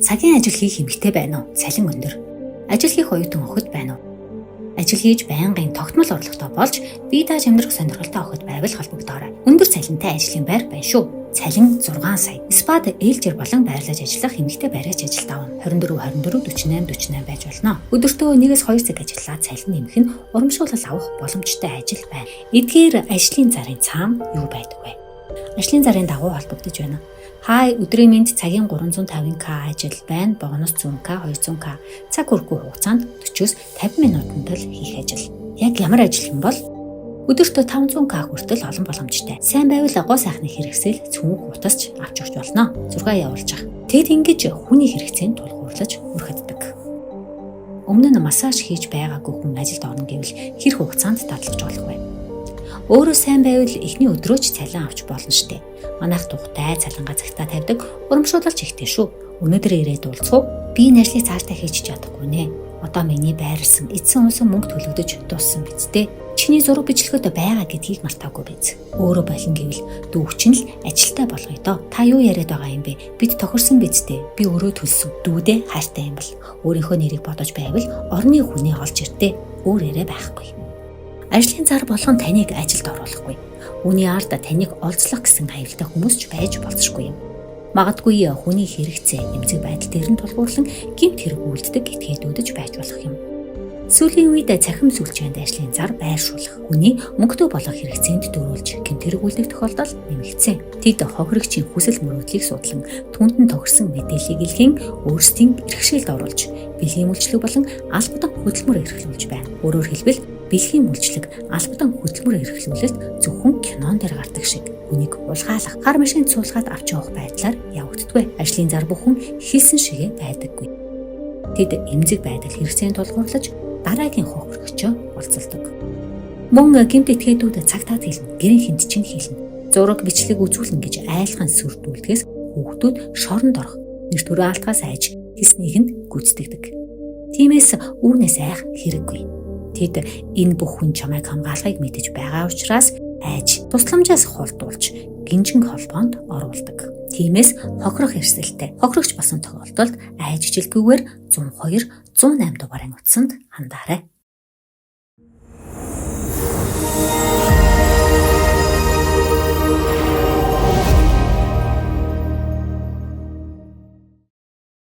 Цагийн ажил хийх эмэгтэй байна уу? Цалин өндөр. Ажил хийх оюутан охид байна уу? Ажил хийж байнгын тогтмол орлоготой болж бие дааж амьдрах сонирхолтой охид байвал холбогдоорой. Өндөр цалинтай ажлын байр байна шүү. Цалин 6 сая. Спад ээлжир болон байрлаж ажиллах эмэгтэй байраач ажилд авна. 24 байж болно. Өдөртөө 1-2 цаг ажиллаад цалин нэмэх нь урамшуулал авах боломжтой ажил байна. Эдгээр ажлын зарын цаана юу байдаг вэ? Ажлын зарын дагуу холбогдож байна. Хай өдрийн мэнд цагийн 350к ажил байна. Бонус 100к, 200к. Цаг хүрэхгүй хугацаанд 40-с 50 минутанд л хийх ажил. Яг ямар ажил юм бол өдөртөө 500к хүртэл олон боломжтой. Сайн байвал гоо сайхны хэрэгсэл цөмөг хутасч авч өгч болно. Зураг явуулж байгаа. Тэгэд ингэж хүний хэрэгцээнд тулгуурлаж өрхөддөг. Өмнө нь массаж хийж байгаагүй хүн ажилд орно гэвэл хэр хугацаанд татлаж болох вэ? Өөрөө сайн байвал эхний өдрөө ч цалин авч болно штэ. Манайх тухтай цалингаа цагтаа тавьдаг, урамшуулалч ихтэй шүү. Өнөөдөр ирээд уулзах уу? Би энэ ажлыг цаашдаа хийж чадахгүй нэ. Одоо миний байрлсан, эзэн унсан мөнгө төлөгдөж дууссан биз дээ. Чиний зураг бичлэгүүд байгаа гэдгийг мартаагүй биз. Өөрөө болон гэвэл дүүч нь л ажилтай болгоё доо. Та юу яриад байгаа юм бэ? Бид тохирсон биз дээ. Би өөрөө төлсөн. Дүүдээ хайртай юм бол өөрийнхөө нэрийг бодож байвал орны хүнээ олж ирдээ. Өөр яриа байхгүй. Ажлын зар болгон таныг ажилд оруулахгүй. Үүний ард таныг олзлох гэсэн аюултай хүмүүс ч байж болзошгүй юм. Магадгүй хүний хэрэгцээ эмзэг байдал дээр нь тулгуурлан гэмт хэрэг үйлддэг этгээдүүдж байж болох юм. Сүүлийн үед цахим сүлжээнд ажлын зар байршуулах, хүний мөнгөтэй болох хэрэгцээнд дөрүүлж гэмт хэрэг үйлдэх тохиолдол нэмэгдсэн. Тэд хохирогчийн хүсэл мөрөөдлийг судлан түүнд нь тохирсон мэдээллийг илгээн өөрсдийн бэрхшээлд оруулж, бэлгийн үйлчлэг болон албадан хөдөлмөр эрхлүүлж байна. Өөрөөр хэлбэл бэлгийн үйлчлэг албадан хөдөлмөр эрхлүүлэлт зөвхөн кинон дээр гардаг шиг үнийг улгаалах, хар машинд суулгаад авч явах байдлаар явагддаггүй. Ажлын зар бүхэн хийсэн шигээ байдаггүй. Тэд эмзэг байдал хэрэгцээнд тулгуурлаж дараагийн хохирогчоо уулзалдаг. Мөн гэмт этгээдүүд цагтаа хэлнэ, гэрийн хүнд чинь хэлнэ. Зураг бичлэг үзүүлнэ гэж айлхан сүрдүүлдгээс хүүхдүүд шоронд орох, нэр төрөө алдгаас айж хэлснийг нь гүйцэтгэдэг. Тиймээс үүнээс айх хэрэггүй. Тэд энэ бүх хүн чамайг хамгаалахыг мэдэж байгаа учраас айж тусламжаас холдуулж гинжин холбоонд оруулдаг. Тиймээс хохирох эрсдэлтэй хохирогч болсон тохиолдолд айж ижилгүйгээр 102, 108 дугаарын утсанд хандаарай.